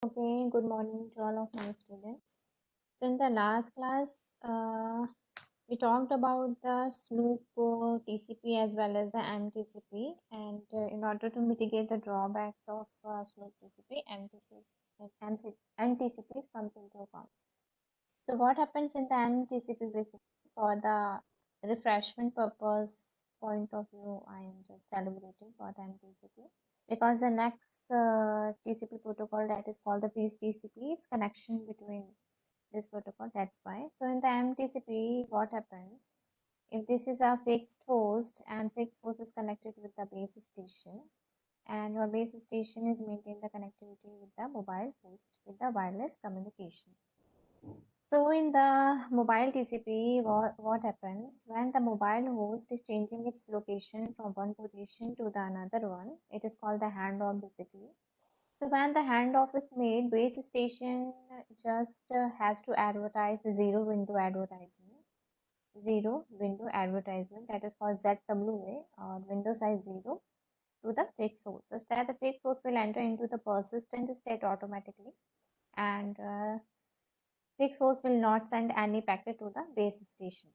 Okay, good morning to all of my students. So in the last class, we talked about the Snoop TCP as well as the MTCP, and in order to mitigate the drawbacks of Snoop TCP, MTCP comes into account. So what happens in the MTCP basically for the refreshment purpose point of view, I am just elaborating for the MTCP because the next TCP protocol that is called the Peace TCP is connection between this protocol. That's why. So in the MTCP, what happens if this is a fixed host and fixed host is connected with the base station, and your base station is maintaining the connectivity with the mobile host with the wireless communication. So in the mobile TCP, what happens when the mobile host is changing its location from one position to the another one? It is called the handoff basically. So when the handoff is made, base station just has to advertise zero window advertisement. Zero window advertisement, that is called ZWA or window size zero, to the fixed host. So that the fixed host will enter into the persistent state automatically, and fixed host will not send any packet to the base station.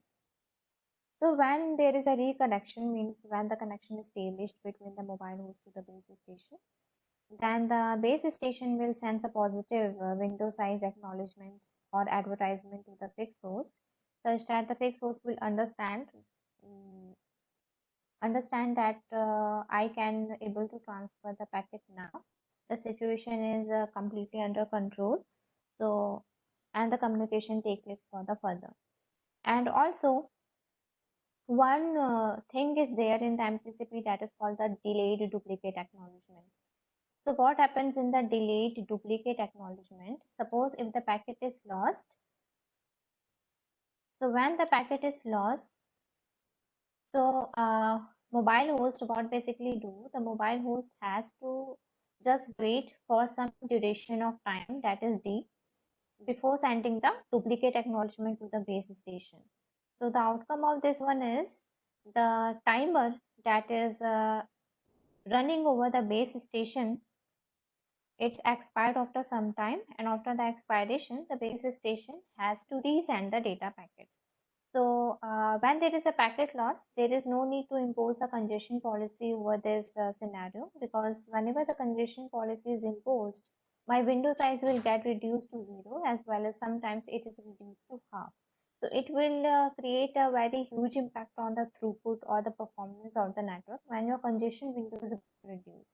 So when there is a reconnection, means when the connection is established between the mobile host to the base station, then the base station will send a positive window size acknowledgement or advertisement to the fixed host, such that the fixed host will mm, understand that I can able to transfer the packet now. The situation is completely under control. So and the communication take place for the further. And also one thing is there in the MTCP that is called the delayed duplicate acknowledgement. So what happens in the delayed duplicate acknowledgement? Suppose if the packet is lost. So when the packet is lost, so mobile host what basically do? The mobile host has to just wait for some duration of time, that is D, before sending the duplicate acknowledgement to the base station. So the outcome of this one is the timer that is running over the base station, it's expired after some time, and after the expiration the base station has to resend the data packet. So when there is a packet loss, there is no need to impose a congestion policy over this scenario, because whenever the congestion policy is imposed, my window size will get reduced to zero, as well as sometimes it is reduced to half. So it will create a very huge impact on the throughput or the performance of the network when your congestion window is reduced.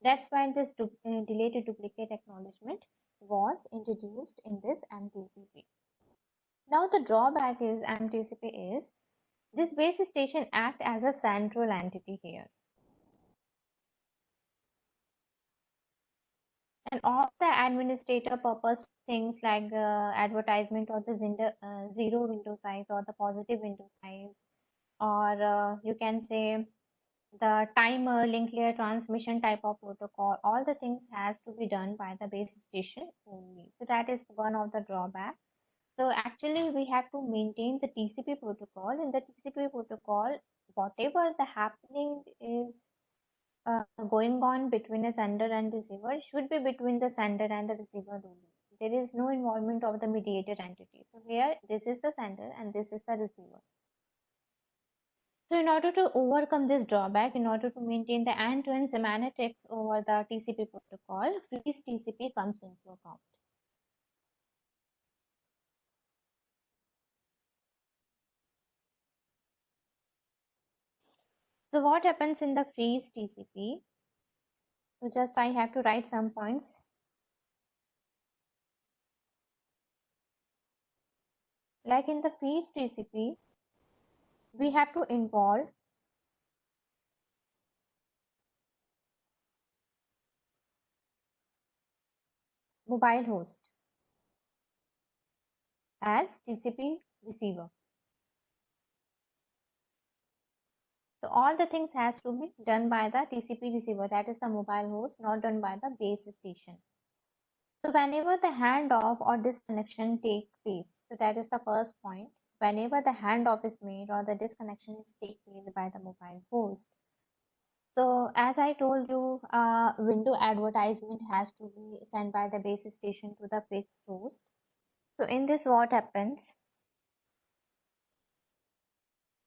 That's why this delayed duplicate acknowledgement was introduced in this MTCP. Now the drawback is MTCP is this base station act as a central entity here. And all the administrator purpose things like the advertisement or the zero window size or the positive window size, or you can say the timer link layer transmission type of protocol, all the things has to be done by the base station only. So that is one of the drawback. So actually we have to maintain the TCP protocol. In the TCP protocol, whatever the happening is going on between a sender and receiver should be between the sender and the receiver only. There is no involvement of the mediator entity. So here this is the sender and this is the receiver. So in order to overcome this drawback, in order to maintain the end-to-end semantics over the TCP protocol, freeze TCP comes into account. So what happens in the freeze TCP? So just I have to write some points. Like in the freeze TCP, we have to involve mobile host as TCP receiver. So all the things has to be done by the TCP receiver, that is the mobile host, not done by the base station. So whenever the handoff or disconnection take place, so that is the first point. Whenever the handoff is made or the disconnection is take place by the mobile host, So as I told you, window advertisement has to be sent by the base station to the fixed host. So in this, what happens?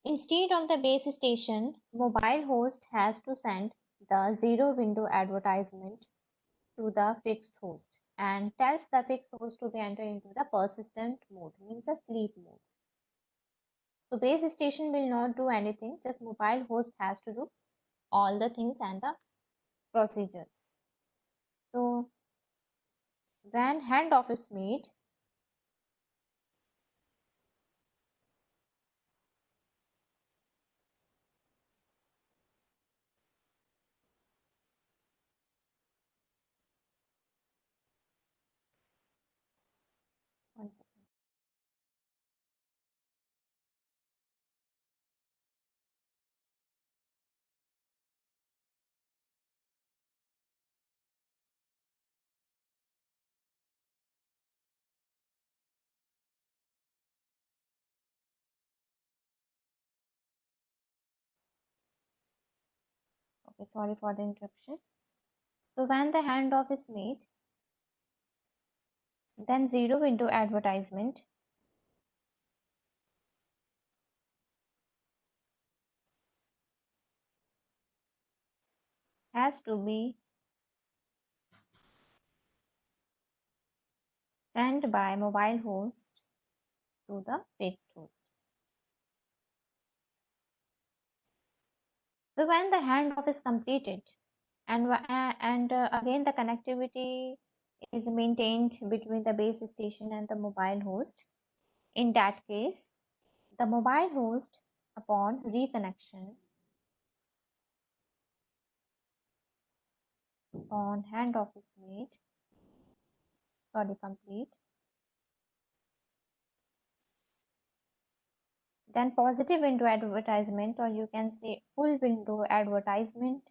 Instead of the base station, mobile host has to send the zero window advertisement to the fixed host and tells the fixed host to be entered into the persistent mode, means a sleep mode. So base station will not do anything, just mobile host has to do all the things and the procedures. So when handoff is made, one second. Okay, sorry for the interruption. So when the handoff is made, then zero window advertisement has to be sent by mobile host to the fixed host. So when the handoff is completed and again the connectivity is maintained between the base station and the mobile host, in that case the mobile host, upon reconnection, on handoff is made, sorry, complete, then positive window advertisement, or you can say full window advertisement,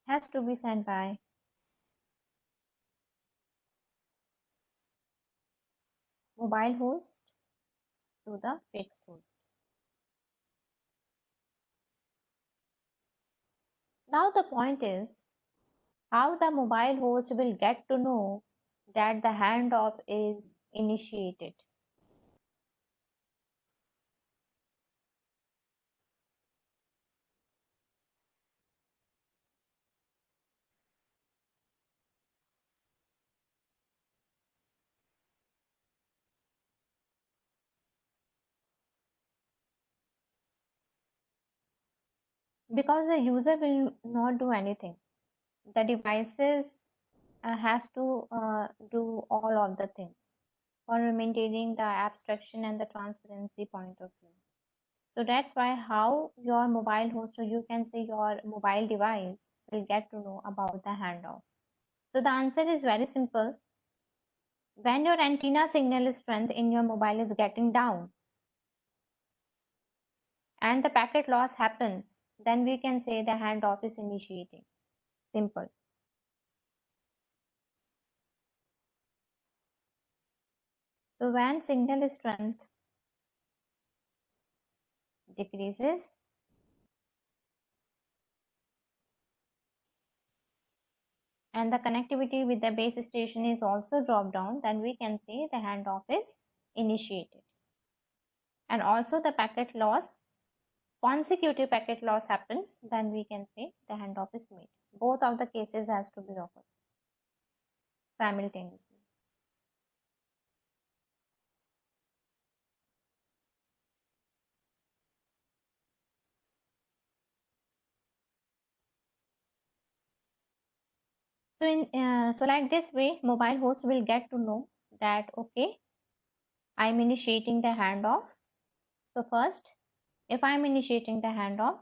has to be sent by mobile host to the fixed host. Now the point is how the mobile host will get to know that the handoff is initiated. Because the user will not do anything. The devices has to do all of the things for maintaining the abstraction and the transparency point of view. So that's why how your mobile host, or you can say your mobile device, will get to know about the handoff. So the answer is very simple. When your antenna signal strength in your mobile is getting down and the packet loss happens, then we can say the handoff is initiating. Simple. So when signal strength decreases, and the connectivity with the base station is also dropped down, then we can say the handoff is initiated. And also the packet loss, consecutive packet loss happens, then we can say the handoff is made. Both of the cases has to be occurred simultaneously. So like this way, mobile host will get to know that okay, I'm initiating the handoff. So first, if I'm initiating the handoff,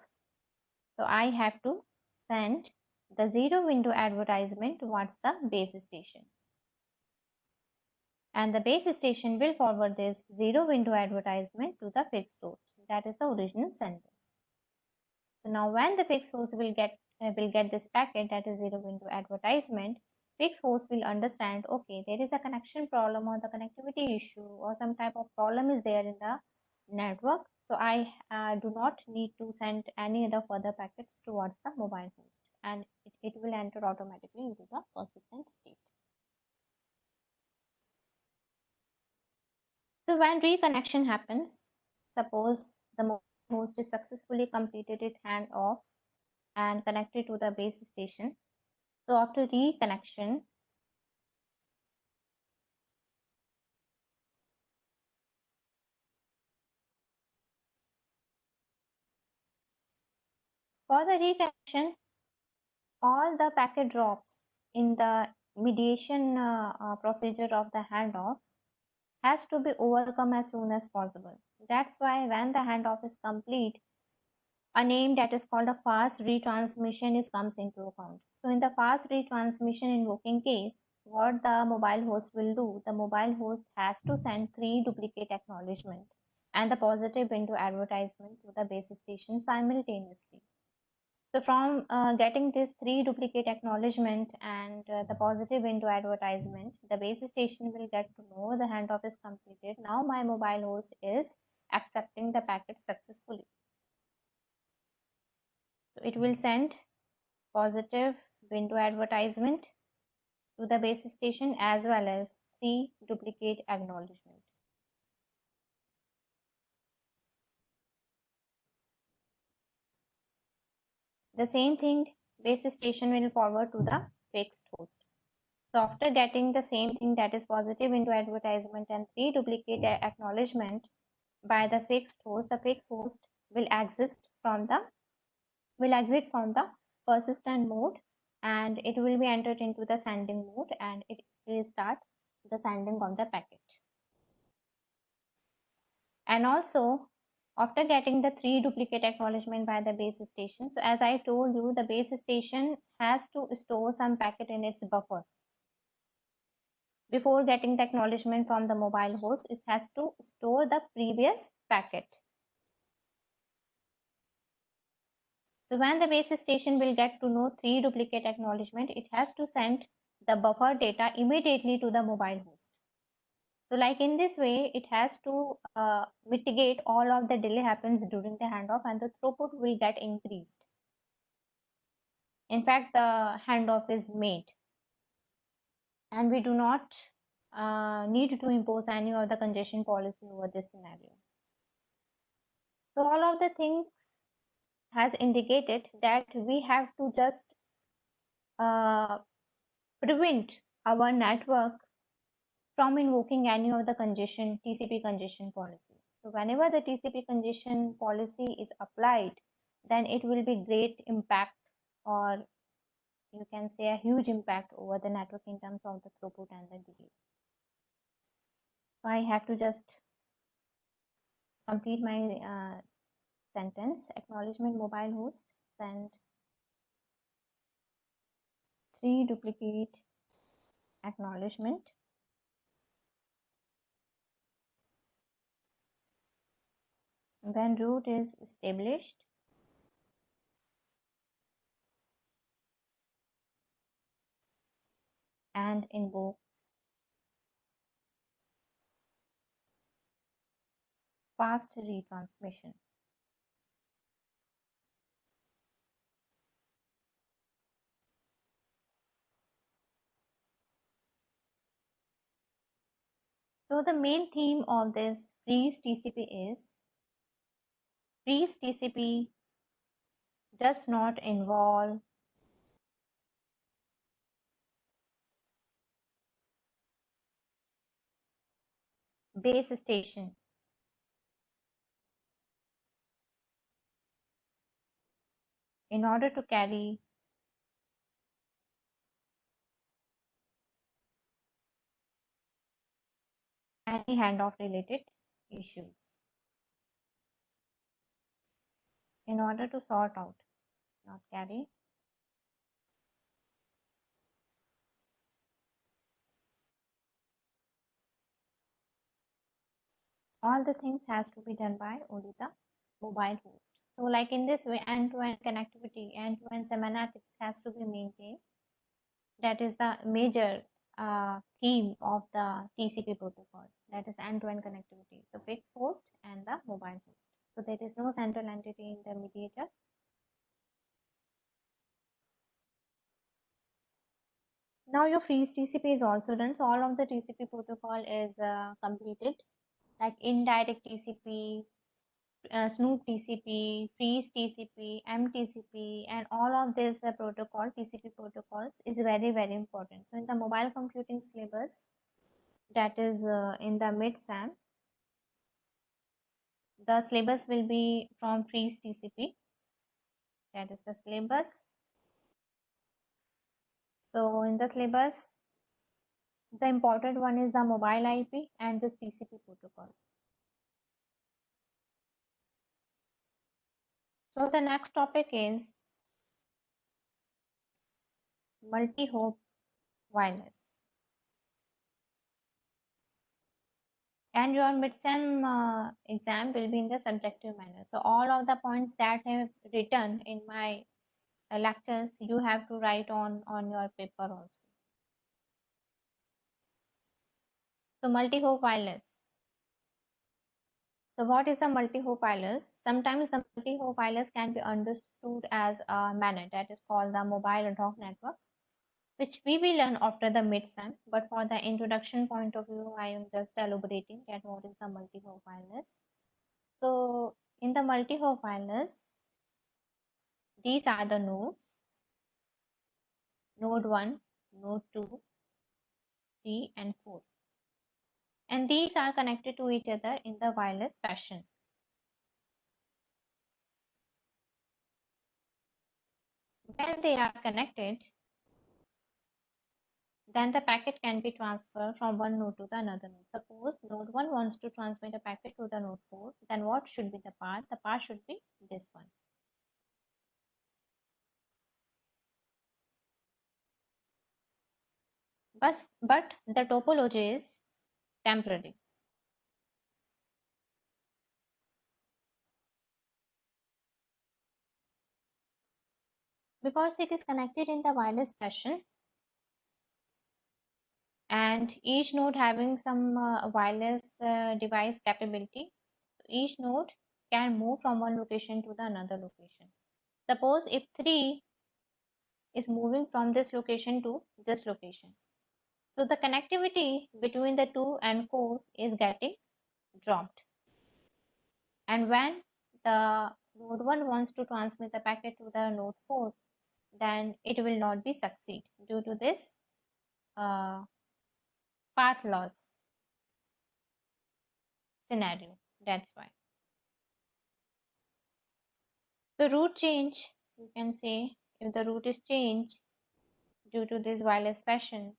so I have to send the zero window advertisement towards the base station. And the base station will forward this zero window advertisement to the fixed host. That is the original sender. So now when the fixed host will get will get this packet, that is 0 into advertisement, fixed host will understand, okay, there is a connection problem or the connectivity issue or some type of problem is there in the network. So I do not need to send any other further packets towards the mobile host, and it will enter automatically into the persistent state. So when reconnection happens, suppose the mobile host is successfully completed its handoff and connected to the base station. So after reconnection, for the reconnection, all the packet drops in the mediation procedure of the handoff has to be overcome as soon as possible. That's why when the handoff is complete, a name that is called a fast retransmission is comes into account. So in the fast retransmission invoking case, what the mobile host will do, the mobile host has to send 3 duplicate acknowledgement and the positive window advertisement to the base station simultaneously. So from getting this 3 duplicate acknowledgement and the positive window advertisement, the base station will get to know the handoff is completed. Now my mobile host is accepting the packet successfully. So it will send positive window advertisement to the base station as well as 3 duplicate acknowledgement. The same thing base station will forward to the fixed host. So after getting the same thing, that is positive window advertisement and 3 duplicate acknowledgement by the fixed host will exit from the persistent mode, and it will be entered into the sending mode, and it will start the sending of the packet. And also after getting the 3 duplicate acknowledgement by the base station, so as I told you, the base station has to store some packet in its buffer. Before getting the acknowledgement from the mobile host, it has to store the previous packet. So when the base station will get to know 3 duplicate acknowledgement, it has to send the buffer data immediately to the mobile host. So like in this way, it has to mitigate all of the delay happens during the handoff, and the throughput will get increased. In fact, the handoff is made, and we do not need to impose any of the congestion policy over this scenario. So all of the things has indicated that we have to just prevent our network from invoking any of the TCP congestion policy. So whenever the TCP congestion policy is applied, then it will be great impact, or you can say a huge impact over the network in terms of the throughput and the delay. So I have to just complete my sentence. Acknowledgement mobile host send 3 duplicate acknowledgement when root is established and invokes fast retransmission. So the main theme of this freeze TCP is freeze TCP does not involve base station in order to carry any handoff related issues. In order to sort out, not carry all the things has to be done by only the mobile host. So like in this way, end-to-end connectivity, end-to-end semantics has to be maintained. That is the major theme of the TCP protocol. That is end-to-end connectivity, the fixed host and the mobile host. So there is no central entity in the mediator. Now your freeze TCP is also done. So all of the TCP protocol is completed, like indirect TCP, Snoop TCP, Freeze TCP, MTCP, and all of this protocol, TCP protocols is very, very important. So in the mobile computing syllabus, that is in the mid-SAM, the syllabus will be from Freeze TCP. That is the syllabus. So in the syllabus, the important one is the mobile IP and this TCP protocol. So the next topic is multi-hop wireless. And your mid-sem exam will be in the subjective manner. So all of the points that I have written in my lectures, you have to write on your paper also. So multi-hop wireless. So what is a multi-hop wireless? Sometimes the multi-hop wireless can be understood as a MANET, that is called the mobile ad hoc network, which we will learn after the mid-sem. But for the introduction point of view, I am just elaborating that what is the multi-hop wireless. So in the multi-hop wireless, these are the nodes, node 1, node 2, 3 and 4. And these are connected to each other in the wireless fashion. When they are connected, then the packet can be transferred from one node to the another node. Suppose node 1 wants to transmit a packet to the node 4, then what should be the path? The path should be this one. But the topology is temporary. Because it is connected in the wireless fashion, and each node having some wireless device capability, each node can move from one location to the another location. Suppose if 3 is moving from this location to this location, so the connectivity between the 2 and 4 is getting dropped. And when the node 1 wants to transmit the packet to the node 4, then it will not be succeed due to this path loss scenario. That's why. The route change, you can say, if the route is changed due to this wireless fashion,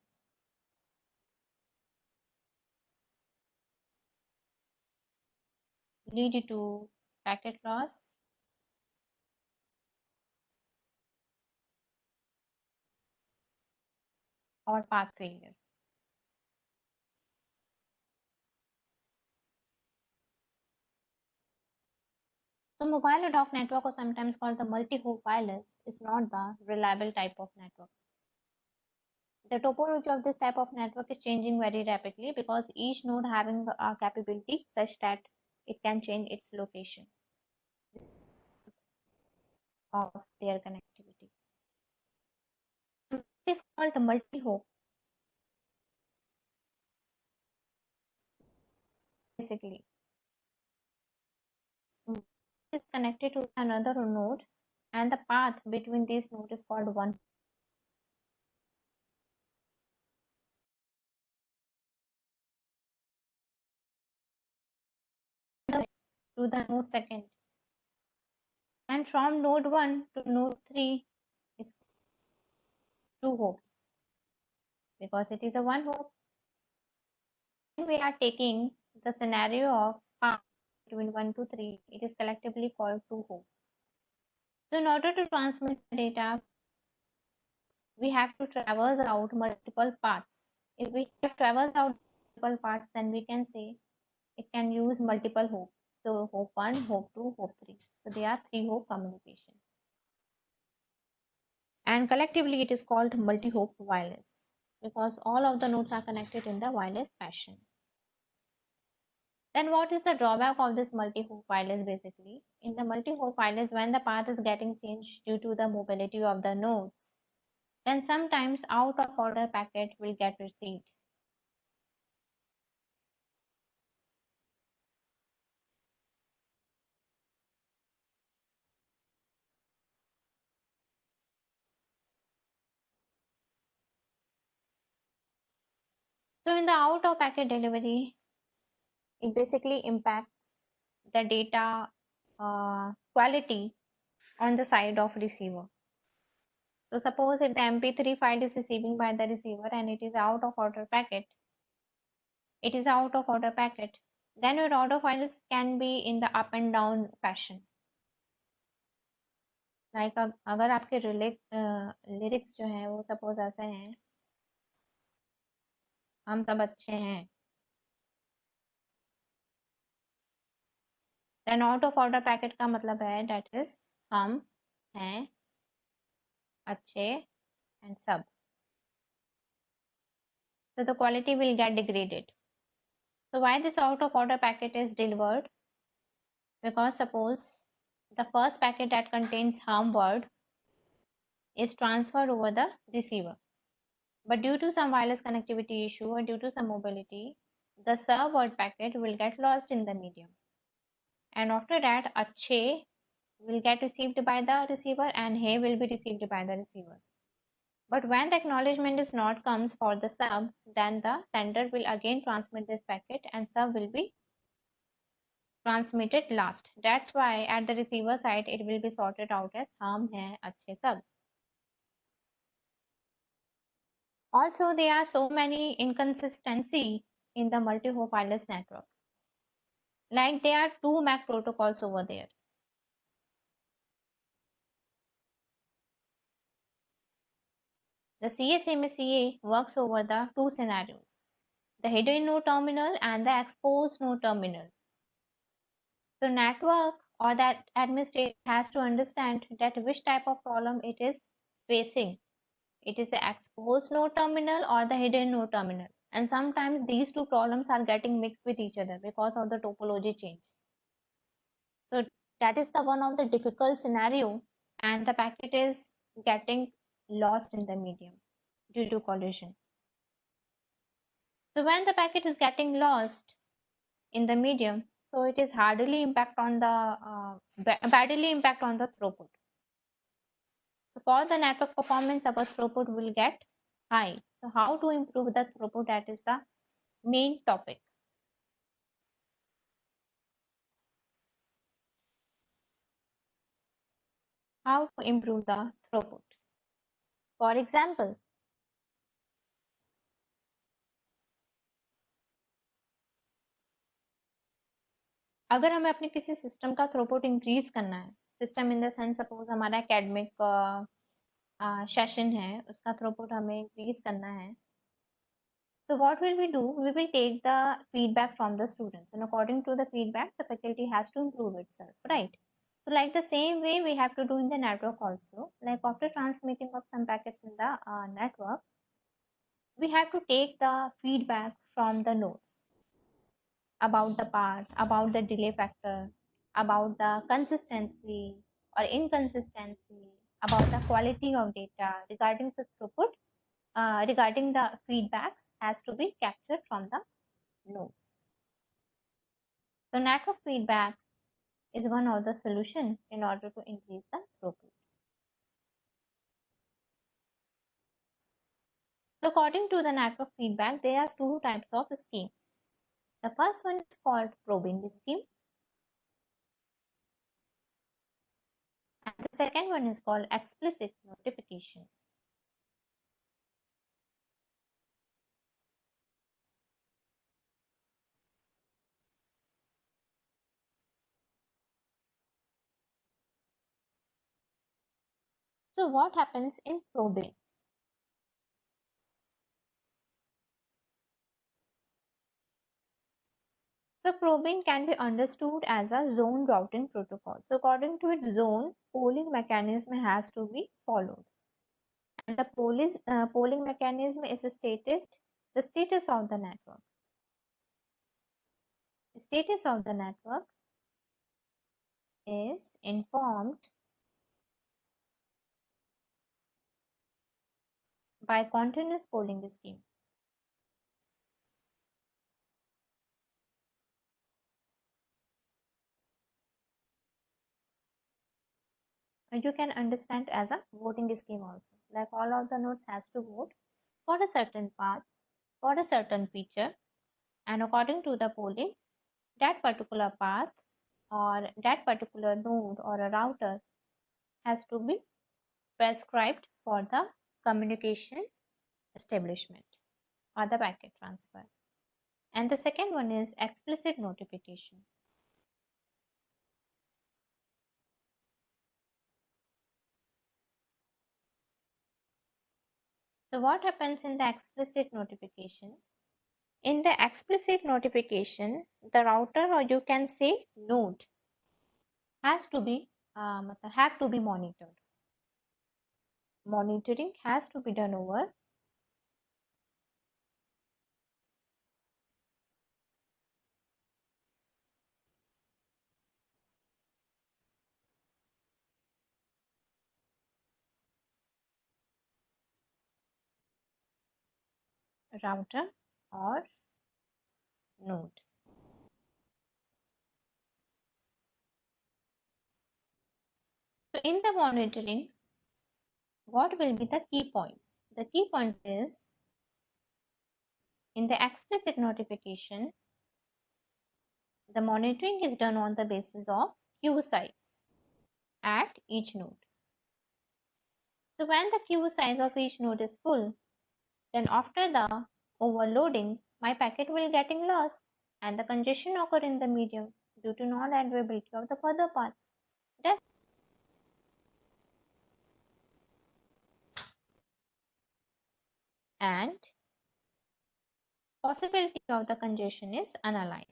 lead to packet loss or path failure. So mobile ad hoc network, or sometimes called the multi-hop wireless, is not the reliable type of network. The topology of this type of network is changing very rapidly because each node having a capability such that it can change its location of their connectivity. It is called the multi-hop. Basically, is connected to another node, and the path between these nodes is called one. To the node second, and from node 1 to node 3 is 2 hops because it is a one hop. When we are taking the scenario of path between 1 to 3, it is collectively called 2 hops. So in order to transmit data, we have to traverse out multiple paths. If we have traversed out multiple paths, then we can say it can use multiple hops. So hop 1, hop 2, hop 3. So they are 3-hop communication. And collectively it is called multi-hop wireless because all of the nodes are connected in the wireless fashion. Then what is the drawback of this multi-hop wireless basically? In the multi-hop wireless, when the path is getting changed due to the mobility of the nodes, then sometimes out of order packet will get received. So in the out of packet delivery, it basically impacts the data quality on the side of receiver. So suppose if the MP3 file is receiving by the receiver and it is out of order packet, then your audio files can be in the up and down fashion. Like अगर आपके lyrics जो हैं वो suppose ऐसे हैं, हम सब अच्छे हैं, then out of order packet का मतलब है डेट इज हम हैं अच्छे एंड सब. So the quality will get degraded. So why this out of order packet is delivered? Because suppose the first packet that contains harm word is transferred over the receiver. But due to some wireless connectivity issue or due to some mobility, the serve word packet will get lost in the medium. And after that, Achhe will get received by the receiver and Hey will be received by the receiver. But when the acknowledgement is not comes for the sub, then the sender will again transmit this packet and sub will be transmitted last. That's why at the receiver side, it will be sorted out as Hum Hai Achhe Sab. Also, there are so many inconsistency in the multi-hop wireless network. Like there are two MAC protocols over there. The CSMA-CA works over the two scenarios, the hidden node terminal and the exposed node terminal. So network or that administrator has to understand that which type of problem it is facing. It is the exposed node terminal or the hidden node terminal. And sometimes these two problems are getting mixed with each other because of the topology change. So that is the one of the difficult scenario and the packet is getting lost in the medium due to collision. So when the packet is getting lost in the medium, so it is badly impact on the throughput. So for the network performance, our throughput will get high. So how to improve the throughput? That is the main topic. How to improve the throughput? For example, अगर हमें अपने किसी system का throughput increase करना है, system in the sense suppose हमारा academic session है, उसका थ्रूपुट हमें इंक्रीज करना है, so what will we do? We will take the feedback from the students, and according to the feedback, the faculty has to improve itself, right? So like the same way we have to do in the network also. Like after transmitting of some packets in the network, we have to take the feedback from the nodes about the path, about the delay factor, about the consistency or inconsistency, about the quality of data regarding the throughput, regarding the feedbacks has to be captured from the nodes. So network feedback is one of the solution in order to increase the throughput. So according to the network feedback, there are two types of schemes. The first one is called probing scheme, and the second one is called explicit notification. So what happens in probing? So So probing can be understood as a zone routing protocol. So according to its zone, polling mechanism has to be followed. And the polling mechanism is stated the status of the network. The status of the network is informed by continuous polling scheme. You can understand as a voting scheme also. Like all of the nodes has to vote for a certain path, for a certain feature, and according to the polling, that particular path or that particular node or a router has to be prescribed for the communication establishment or the packet transfer. And the second one is explicit notification. So what happens in the explicit notification? In the explicit notification, the router or you can say node has to be have to be monitored. Monitoring has to be done over router or node. So in the monitoring, what will be the key points? The key point is in the explicit notification, the monitoring is done on the basis of queue size at each node. So when the queue size of each node is full, then after the overloading, my packet will getting lost and the congestion occur in the medium due to non-availability of the further paths. That and possibility of the congestion is analyzed.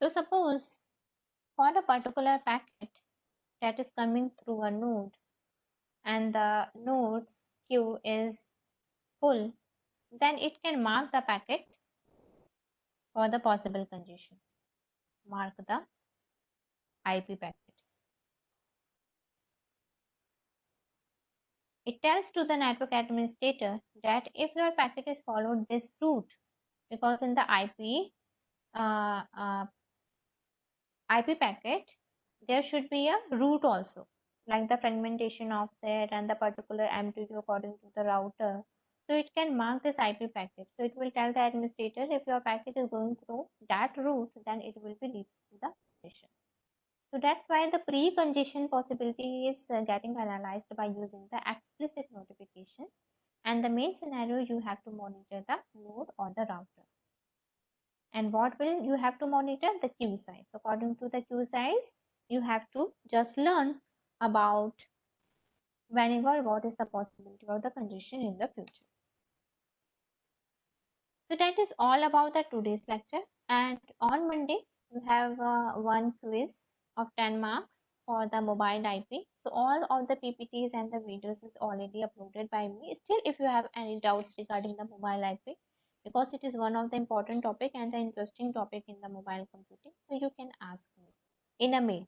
So suppose for a particular packet that is coming through a node and the node's queue is full, then it can mark the packet for the possible congestion. Mark the IP packet. It tells to the network administrator that if your packet is followed this route, because in the uh, uh, IP packet, there should be a route also, like the fragmentation offset and the particular MTU according to the router. So it can mark this IP packet. So it will tell the administrator if your packet is going through that route, then it will be leads to the congestion. So that's why the pre-congestion possibility is getting analyzed by using the explicit notification. And the main scenario, you have to monitor the node or the router. And what will you have to monitor? The queue size. According to the queue size, you have to just learn about whenever what is the possibility of the congestion in the future. So that is all about the today's lecture. And on Monday, you have one quiz of 10 marks for the mobile IP. So all of the PPTs and the videos is already uploaded by me. Still, if you have any doubts regarding the mobile IP, because it is one of the important topic and the interesting topic in the mobile computing, so you can ask me in a mail.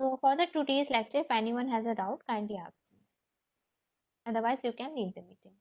So for the today's lecture, if anyone has a doubt, kindly ask me. Otherwise, you can leave the meeting.